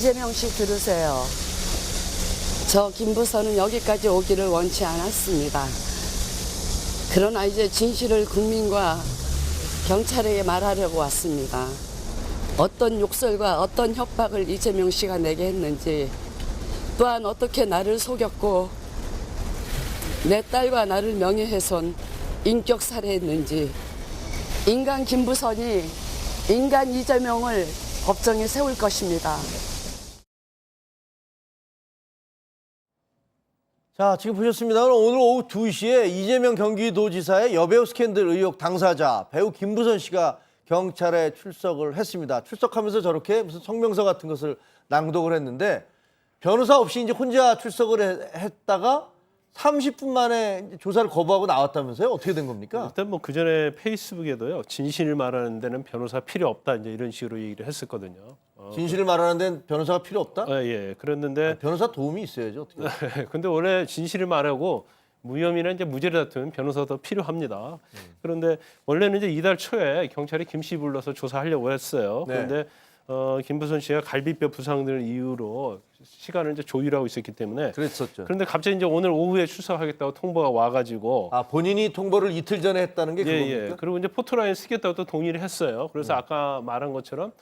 이재명 씨 들으세요. 저 김부선은 여기까지 오기를 원치 않았습니다. 그러나 이제 진실을 국민과 경찰에게 말하려고 왔습니다. 어떤 욕설과 어떤 협박을 이재명 씨가 내게 했는지, 또한 어떻게 나를 속였고 내 딸과 나를 명예훼손, 인격살해했는지, 인간 김부선이 인간 이재명을 법정에 세울 것입니다. 자, 지금 보셨습니다. 오늘 오후 2시에 이재명 경기도지사의 여배우 스캔들 의혹 당사자 배우 김부선 씨가 경찰에 출석을 했습니다. 출석하면서 저렇게 무슨 성명서 같은 것을 낭독을 했는데, 변호사 없이 이제 혼자 출석을 했다가 30분 만에 조사를 거부하고 나왔다면서요? 어떻게 된 겁니까? 일단 뭐 그 전에 페이스북에도요, 진실을 말하는 데는 변호사 필요 없다, 이제 이런 식으로 얘기를 했었거든요. 진실을 말하는 데는 변호사가 필요 없다? 예, 그랬는데 변호사 도움이 있어야죠. 어떻게? 근데 원래 진실을 말하고 무혐의나 이제 무죄를 다투면 변호사도 필요합니다. 그런데 원래는 이제 이달 초에 경찰이 김 씨 불러서 조사하려고 했어요. 네. 그런데 김부선 씨가 갈비뼈 부상 등을 이유로 시간을 이제 조율하고 있었기 때문에 그랬었죠. 그런데 갑자기 이제 오늘 오후에 출석하겠다고 통보가 와가지고 아, 본인이 통보를 이틀 전에 했다는 게 예. 그겁니까? 그리고 이제 포토라인 쓰겠다고 또 동의를 했어요. 그래서 아까 말한 것처럼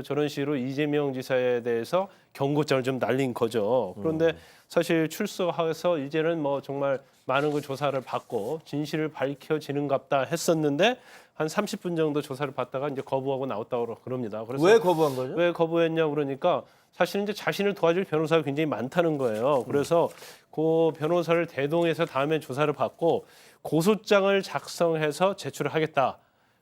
저런 식으로 이재명 지사에 대해서 경고장을 좀 날린 거죠. 그런데 사실 출석해서 이제는 뭐 정말 많은 그 조사를 받고 진실을 밝혀지는갑다 했었는데 한 30분 정도 조사를 받다가 이제 거부하고 나왔다고 그럽니다. 그래서 왜 거부한 거죠? 왜 거부했냐 그러니까 사실은 이제 자신을 도와줄 변호사가 굉장히 많다는 거예요. 그래서 그 변호사를 대동해서 다음에 조사를 받고 고소장을 작성해서 제출을 하겠다.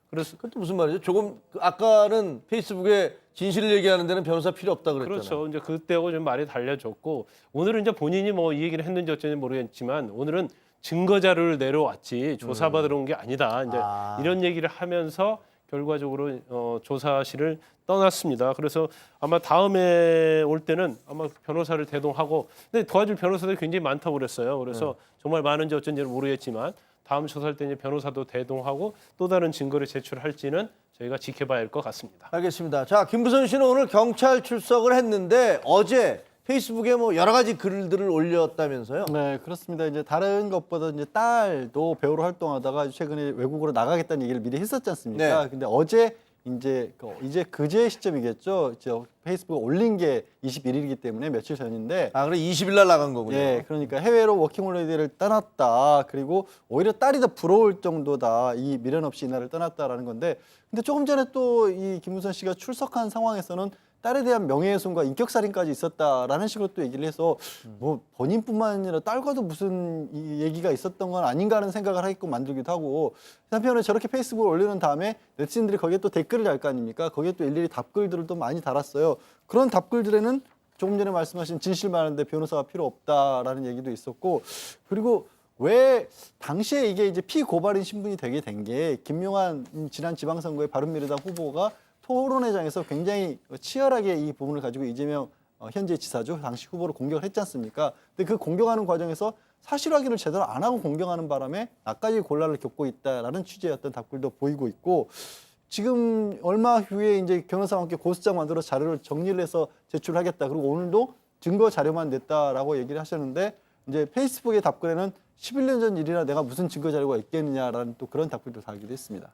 그래서 그것도 무슨 말이죠? 조금 아까는 페이스북에 진실을 얘기하는 데는 변호사 필요 없다 그랬잖아요. 그렇죠. 이제 그때하고 좀 말이 달라졌고 오늘은 이제 본인이 뭐 이 얘기를 했는지 어쩐지 모르겠지만 오늘은 증거 자료를 내려왔지 조사받으러 온 게 아니다. 이제 이런 얘기를 하면서 결과적으로 조사실을 떠났습니다. 그래서 아마 다음에 올 때는 아마 변호사를 대동하고, 근데 도와줄 변호사들이 굉장히 많다고 그랬어요. 그래서 정말 많은지 어쩐지는 모르겠지만 다음 조사할 때 이제 변호사도 대동하고 또 다른 증거를 제출할지는 저희가 지켜봐야 할 것 같습니다. 알겠습니다. 자, 김부선 씨는 오늘 경찰 출석을 했는데 어제 페이스북에 뭐 여러 가지 글들을 올렸다면서요? 네, 그렇습니다. 이제 다른 것보다 이제 딸도 배우로 활동하다가 최근에 외국으로 나가겠다는 얘기를 미리 했었지 않습니까? 네. 근데 어제 이제 그제 시점이겠죠. 이제 페이스북에 올린 게 21일이기 때문에 며칠 전인데. 아, 그래 20일 날 나간 거군요. 예, 그러니까 해외로 워킹홀리데이를 떠났다. 그리고 오히려 딸이 더 부러울 정도다. 이 미련 없이 이날을 떠났다라는 건데. 근데 조금 전에 또 이 김부선 씨가 출석한 상황에서는 딸에 대한 명예훼손과 인격살인까지 있었다라는 식으로 또 얘기를 해서 뭐 본인뿐만 아니라 딸과도 무슨 이 얘기가 있었던 건 아닌가 하는 생각을 하게끔 만들기도 하고, 한편으로 저렇게 페이스북을 올리는 다음에 네티즌들이 거기에 또 댓글을 달 거 아닙니까? 거기에 또 일일이 답글들을 또 많이 달았어요. 그런 답글들에는 조금 전에 말씀하신 진실 말하는데 변호사가 필요 없다라는 얘기도 있었고, 그리고 왜 당시에 이게 이제 피고발인 신분이 되게 된 게 김용환 지난 지방선거의 바른미래당 후보가 토론회장에서 굉장히 치열하게 이 부분을 가지고 이재명 현재 지사죠. 당시 후보를 공격을 했지 않습니까? 근데 그 공격하는 과정에서 사실 확인을 제대로 안 하고 공격하는 바람에 나까지 곤란을 겪고 있다라는 취지의 답글도 보이고 있고, 지금 얼마 후에 이제 변호사와 함께 고소장 만들어 자료를 정리를 해서 제출하겠다. 그리고 오늘도 증거 자료만 냈다라고 얘기를 하셨는데, 이제 페이스북의 답글에는 11년 전 일이나 내가 무슨 증거 자료가 있겠느냐라는 또 그런 답글도 달기도 했습니다.